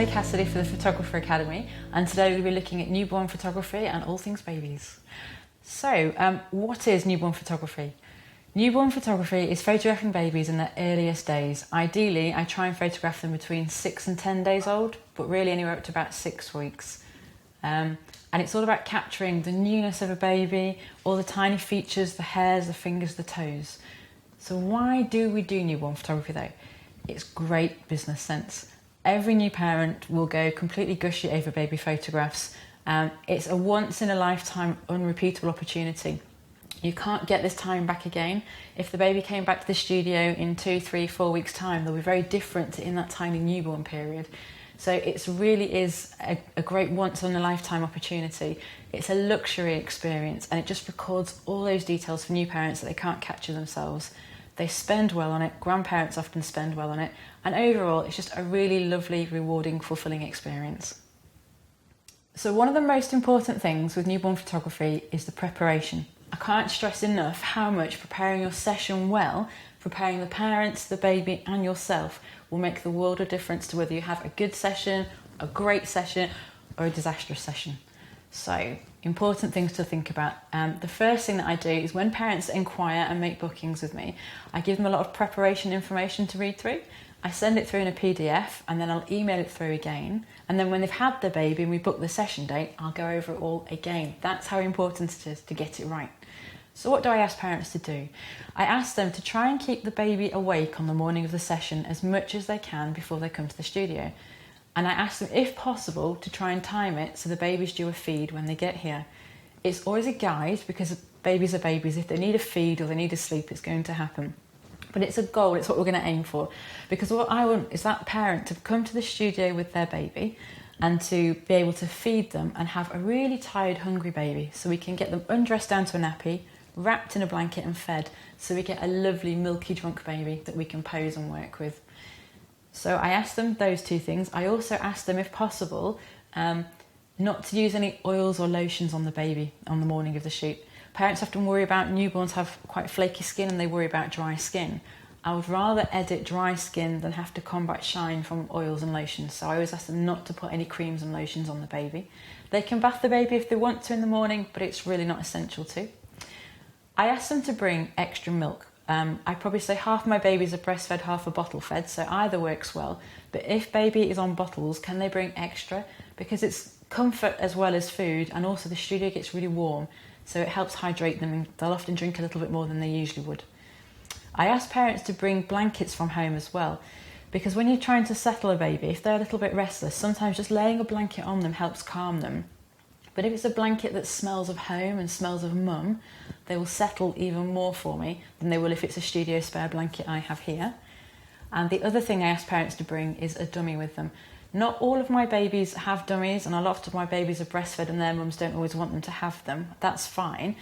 Elli Cassidy for the Photographer Academy, and today we'll be looking at newborn photography and all things babies. So, what is newborn photography? Newborn photography is photographing babies in their earliest days. Ideally, I try and photograph them between 6 and 10 days old, but really anywhere up to about 6 weeks. And it's all about capturing the newness of a baby, all the tiny features, the hairs, the fingers, the toes. So why do we do newborn photography though? It's great business sense. Every new parent will go completely gushy over baby photographs. It's a once in a lifetime unrepeatable opportunity. You can't get this time back again. If the baby came back to the studio in 2, 3, 4 weeks time, they'll be very different in that tiny newborn period. So it really is a great once in a lifetime opportunity. It's a luxury experience, and it just records all those details for new parents that they can't capture themselves. They spend well on it, grandparents often spend well on it, and overall it's just a really lovely, rewarding, fulfilling experience. So one of the most important things with newborn photography is the preparation. I can't stress enough how much preparing your session well, preparing the parents, the baby and yourself will make the world of difference to whether you have a good session, a great session or a disastrous session. So, important things to think about. The first thing that I do is when parents inquire and make bookings with me, I give them a lot of preparation information to read through. I send it through in a PDF and then I'll email it through again. And then when they've had their baby and we book the session date, I'll go over it all again. That's how important it is to get it right. So what do I ask parents to do? I ask them to try and keep the baby awake on the morning of the session as much as they can before they come to the studio. And I ask them, if possible, to try and time it so the baby's due a feed when they get here. It's always a guide because babies are babies. If they need a feed or they need a sleep, it's going to happen. But it's a goal, it's what we're going to aim for. Because what I want is that parent to come to the studio with their baby and to be able to feed them and have a really tired, hungry baby. So we can get them undressed down to a nappy, wrapped in a blanket and fed, so we get a lovely milky drunk baby that we can pose and work with. So I asked them those two things. I also asked them, if possible, not to use any oils or lotions on the baby on the morning of the shoot. Parents often worry about newborns have quite flaky skin and they worry about dry skin. I would rather edit dry skin than have to combat shine from oils and lotions. So I always ask them not to put any creams and lotions on the baby. They can bath the baby if they want to in the morning, but it's really not essential to. I asked them to bring extra milk. I probably say half my babies are breastfed, half are bottle fed, so either works well. But if baby is on bottles, can they bring extra? Because it's comfort as well as food, and also the studio gets really warm, so it helps hydrate them and they'll often drink a little bit more than they usually would. I asked parents to bring blankets from home as well, because when you're trying to settle a baby, if they're a little bit restless, sometimes just laying a blanket on them helps calm them. But if it's a blanket that smells of home and smells of mum, they will settle even more for me than they will if it's a studio spare blanket I have here. And the other thing I ask parents to bring is a dummy with them. Not all of my babies have dummies, and a lot of my babies are breastfed and their mums don't always want them to have them. That's fine.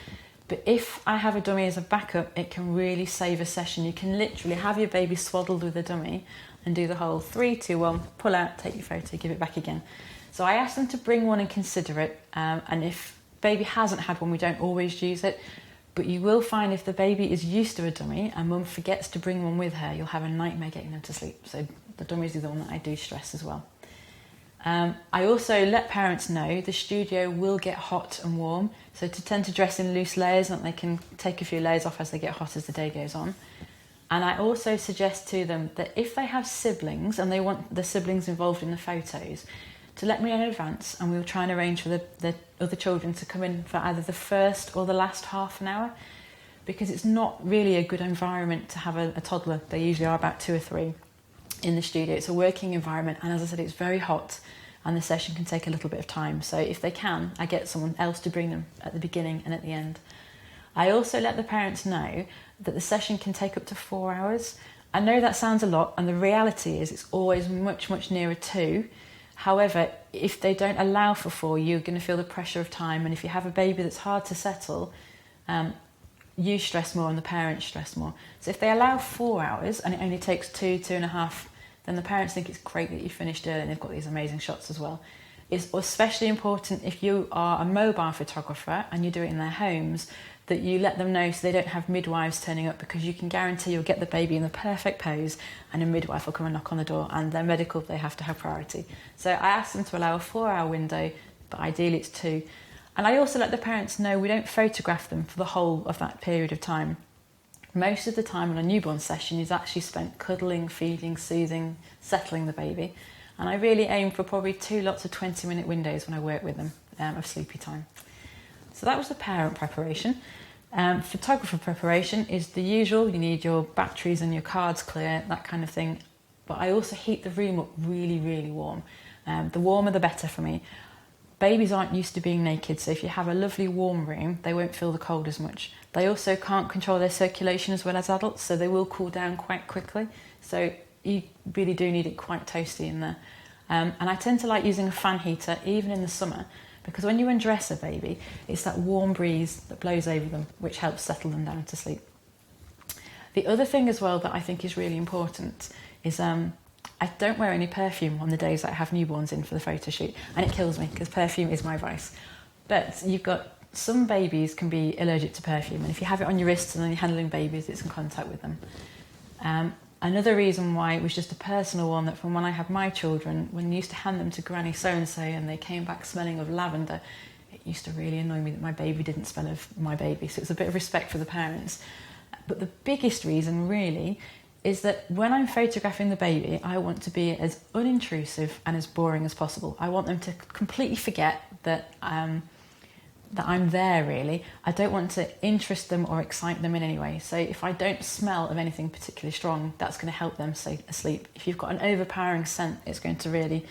But if I have a dummy as a backup, it can really save a session. You can literally have your baby swaddled with a dummy and do the whole 3, 2, 1, pull out, take your photo, give it back again. So I asked them to bring one and consider it, and if baby hasn't had one, we don't always use it, but you will find if the baby is used to a dummy and mum forgets to bring one with her, you'll have a nightmare getting them to sleep. So the dummy is the one that I do stress as well. I also let parents know the studio will get hot and warm, so to tend to dress in loose layers and that they can take a few layers off as they get hot as the day goes on. And I also suggest to them that if they have siblings and they want the siblings involved in the photos, to let me know in advance, and we'll try and arrange for the other children to come in for either the first or the last half an hour, because it's not really a good environment to have a toddler. They usually are about 2 or 3 in the studio. It's a working environment, and as I said, it's very hot and the session can take a little bit of time. So if they can, I get someone else to bring them at the beginning and at the end. I also let the parents know that the session can take up to 4 hours. I know that sounds a lot, and the reality is it's always much, much nearer 2. However, if they don't allow for 4, you're going to feel the pressure of time, and if you have a baby that's hard to settle, you stress more and the parents stress more. So if they allow 4 hours and it only takes 2, 2.5, then the parents think it's great that you finished early and they've got these amazing shots as well. It's especially important if you are a mobile photographer and you do it in their homes, that you let them know so they don't have midwives turning up, because you can guarantee you'll get the baby in the perfect pose and a midwife will come and knock on the door, and they're medical, they have to have priority. So I asked them to allow a 4-hour window, but ideally it's 2. And I also let the parents know we don't photograph them for the whole of that period of time. Most of the time on a newborn session is actually spent cuddling, feeding, soothing, settling the baby. And I really aim for probably 2 lots of 20-minute windows when I work with them of sleepy time. So that was the parent preparation. Photographer preparation is the usual. You need your batteries and your cards clear, that kind of thing. But I also heat the room up really, really warm. The warmer the better for me. Babies aren't used to being naked, so if you have a lovely warm room, they won't feel the cold as much. They also can't control their circulation as well as adults, so they will cool down quite quickly. So you really do need it quite toasty in there. And I tend to like using a fan heater, even in the summer, because when you undress a baby, it's that warm breeze that blows over them, which helps settle them down to sleep. The other thing as well that I think is really important is I don't wear any perfume on the days that I have newborns in for the photo shoot, and it kills me because perfume is my vice. But you've got some babies can be allergic to perfume, and if you have it on your wrists and then you're handling babies, it's in contact with them. Another reason why it was just a personal one, that from when I had my children, when you used to hand them to Granny so-and-so and they came back smelling of lavender, it used to really annoy me that my baby didn't smell of my baby. So it's a bit of respect for the parents. But the biggest reason really is that when I'm photographing the baby, I want to be as unintrusive and as boring as possible. I want them to completely forget that I'm there, really. I don't want to interest them or excite them in any way. So if I don't smell of anything particularly strong, that's going to help them stay asleep. If you've got an overpowering scent, it's going to really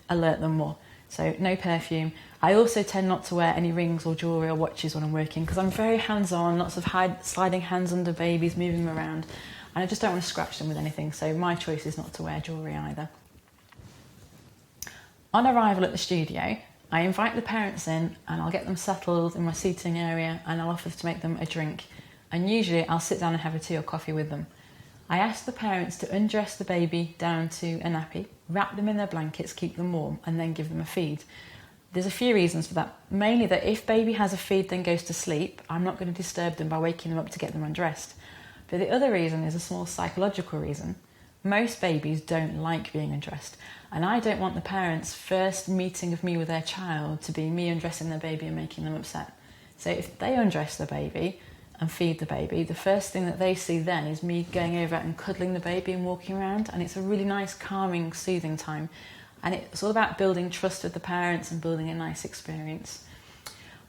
alert them more. So no perfume. I also tend not to wear any rings or jewellery or watches when I'm working, because I'm very hands-on, lots of sliding hands under babies, moving them around. And I just don't want to scratch them with anything, so my choice is not to wear jewellery either. On arrival at the studio, I invite the parents in and I'll get them settled in my seating area, and I'll offer to make them a drink. And usually I'll sit down and have a tea or coffee with them. I ask the parents to undress the baby down to a nappy, wrap them in their blankets, keep them warm, and then give them a feed. There's a few reasons for that. Mainly that if baby has a feed then goes to sleep, I'm not going to disturb them by waking them up to get them undressed. But the other reason is a small psychological reason. Most babies don't like being undressed, and I don't want the parents' first meeting of me with their child to be me undressing their baby and making them upset. So if they undress the baby and feed the baby, the first thing that they see then is me going over and cuddling the baby and walking around, and it's a really nice, calming, soothing time. And it's all about building trust with the parents and building a nice experience.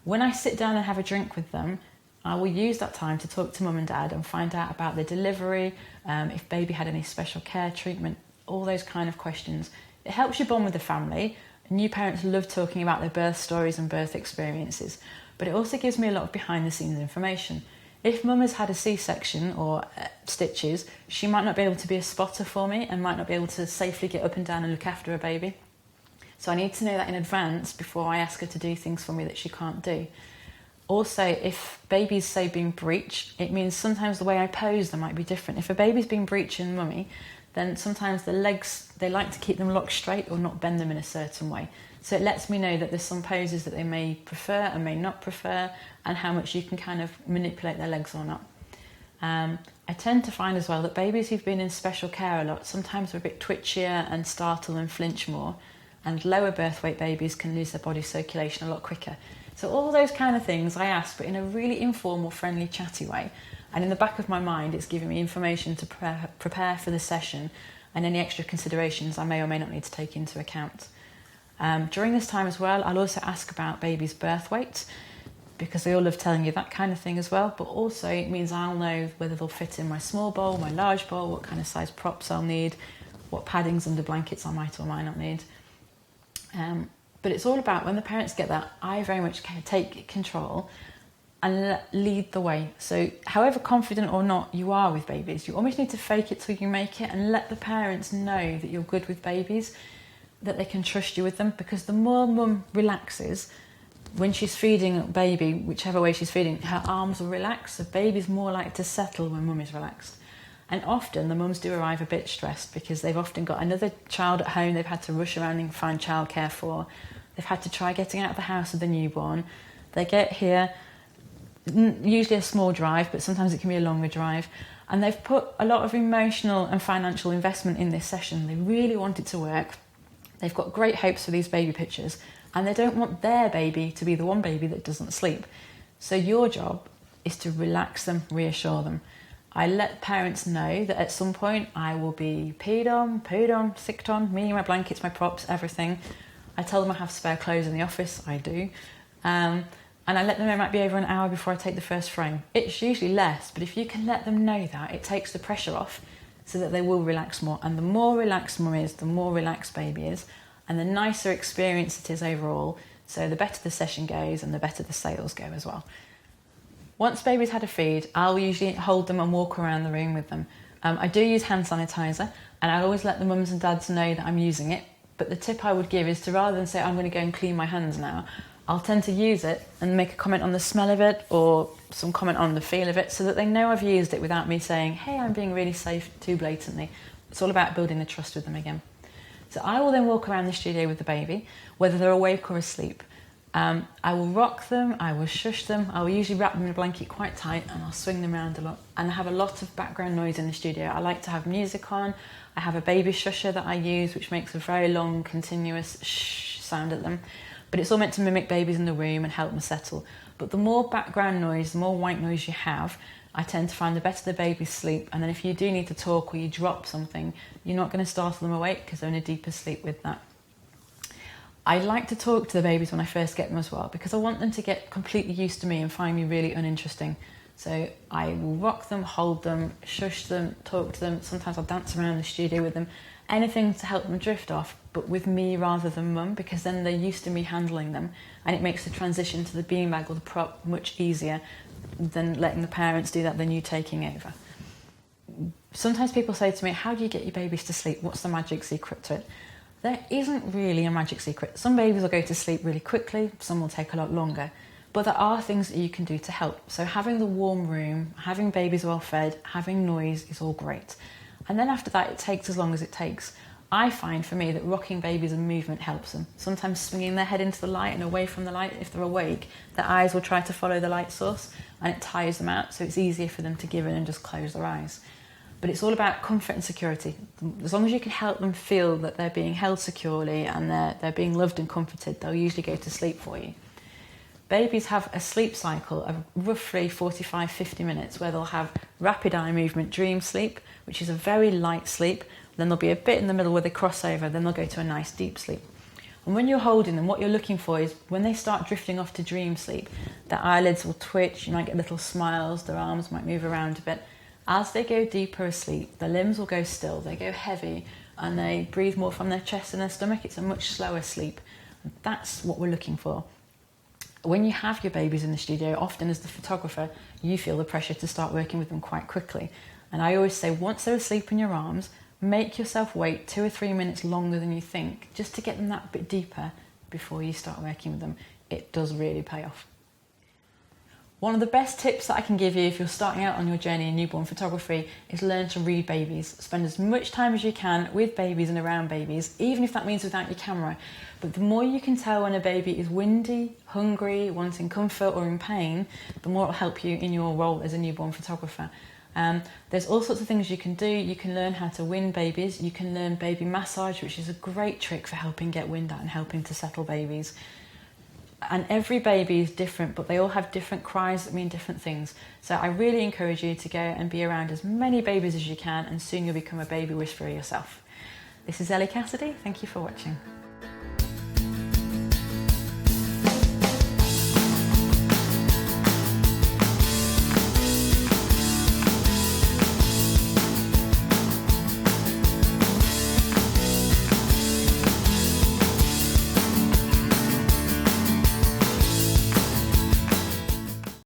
When I sit down and have a drink with them, I will use that time to talk to mum and dad and find out about their delivery, if baby had any special care treatment, all those kind of questions. It helps you bond with the family. New parents love talking about their birth stories and birth experiences, but it also gives me a lot of behind the scenes information. If mum has had a C-section or stitches, she might not be able to be a spotter for me and might not be able to safely get up and down and look after a baby. So I need to know that in advance before I ask her to do things for me that she can't do. Also, if baby's, say, being breech, it means sometimes the way I pose them might be different. If a baby's been breeching mummy, then sometimes the legs, they like to keep them locked straight or not bend them in a certain way. So it lets me know that there's some poses that they may prefer and may not prefer, and how much you can kind of manipulate their legs or not. I tend to find as well that babies who've been in special care a lot sometimes are a bit twitchier and startle and flinch more, and lower birth weight babies can lose their body circulation a lot quicker. So all those kind of things I ask, but in a really informal, friendly, chatty way. And in the back of my mind, it's giving me information to prepare for the session and any extra considerations I may or may not need to take into account. During this time as well, I'll also ask about baby's birth weight, because they all love telling you that kind of thing as well. But also it means I'll know whether they'll fit in my small bowl, my large bowl, what kind of size props I'll need, what paddings under blankets I might or might not need. But it's all about, when the parents get that, I very much take control and lead the way. So however confident or not you are with babies, you almost need to fake it till you make it, and let the parents know that you're good with babies, that they can trust you with them. Because the more mum relaxes, when she's feeding baby, whichever way she's feeding, her arms will relax. So baby's more likely to settle when mum is relaxed. And often the mums do arrive a bit stressed, because they've often got another child at home they've had to rush around and find childcare for. They've had to try getting out of the house with the newborn. They get here, usually a small drive, but sometimes it can be a longer drive. And they've put a lot of emotional and financial investment in this session. They really want it to work. They've got great hopes for these baby pictures, and they don't want their baby to be the one baby that doesn't sleep. So your job is to relax them, reassure them. I let parents know that at some point I will be peed on, pooed on, sicked on, me, my blankets, my props, everything. I tell them I have spare clothes in the office, I do. And I let them know it might be over an hour before I take the first frame. It's usually less, but if you can let them know that, it takes the pressure off so that they will relax more. And the more relaxed mum is, the more relaxed baby is, and the nicer experience it is overall. So the better the session goes and the better the sales go as well. Once baby's had a feed, I'll usually hold them and walk around the room with them. I do use hand sanitizer, and I always let the mums and dads know that I'm using it. But the tip I would give is to, rather than say, I'm going to go and clean my hands now, I'll tend to use it and make a comment on the smell of it or some comment on the feel of it so that they know I've used it without me saying, hey, I'm being really safe too blatantly. It's all about building the trust with them again. So I will then walk around the studio with the baby, whether they're awake or asleep. I will rock them, I will shush them, I will usually wrap them in a blanket quite tight, and I'll swing them around a lot. And I have a lot of background noise in the studio. I like to have music on. I have a baby shusher that I use, which makes a very long, continuous shh sound at them. But it's all meant to mimic babies in the room and help them settle. But the more background noise, the more white noise you have, I tend to find the better the babies sleep. And then if you do need to talk or you drop something, you're not going to startle them awake because they're in a deeper sleep with that. I like to talk to the babies when I first get them as well, because I want them to get completely used to me and find me really uninteresting. So I will rock them, hold them, shush them, talk to them. Sometimes I'll dance around the studio with them. Anything to help them drift off, but with me rather than mum, because then they're used to me handling them, and it makes the transition to the beanbag or the prop much easier than letting the parents do that, than you taking over. Sometimes people say to me, how do you get your babies to sleep? What's the magic secret to it? There isn't really a magic secret. Some babies will go to sleep really quickly, some will take a lot longer. But there are things that you can do to help. So having the warm room, having babies well fed, having noise is all great. And then after that, it takes as long as it takes. I find for me that rocking babies and movement helps them. Sometimes swinging their head into the light and away from the light. If they're awake, their eyes will try to follow the light source, and it tires them out, so it's easier for them to give in and just close their eyes. But it's all about comfort and security. As long as you can help them feel that they're being held securely and they're being loved and comforted, they'll usually go to sleep for you. Babies have a sleep cycle of roughly 45-50 minutes where they'll have rapid eye movement dream sleep, which is a very light sleep. Then there'll be a bit in the middle where they cross over, then they'll go to a nice deep sleep. And when you're holding them, what you're looking for is when they start drifting off to dream sleep, their eyelids will twitch, you might get little smiles, their arms might move around a bit. As they go deeper asleep, their limbs will go still, they go heavy, and they breathe more from their chest and their stomach. It's a much slower sleep. And that's what we're looking for. When you have your babies in the studio, often as the photographer, you feel the pressure to start working with them quite quickly. And I always say, once they're asleep in your arms, make yourself wait 2 or 3 minutes longer than you think, just to get them that bit deeper before you start working with them. It does really pay off. One of the best tips that I can give you if you're starting out on your journey in newborn photography is learn to read babies. Spend as much time as you can with babies and around babies, even if that means without your camera. But the more you can tell when a baby is windy, hungry, wanting comfort or in pain, the more it'll help you in your role as a newborn photographer. There's all sorts of things you can do. You can learn how to wind babies. You can learn baby massage, which is a great trick for helping get wind out and helping to settle babies. And every baby is different, but they all have different cries that mean different things. So I really encourage you to go and be around as many babies as you can, and soon you'll become a baby whisperer yourself. This is Elli Cassidy. Thank you for watching.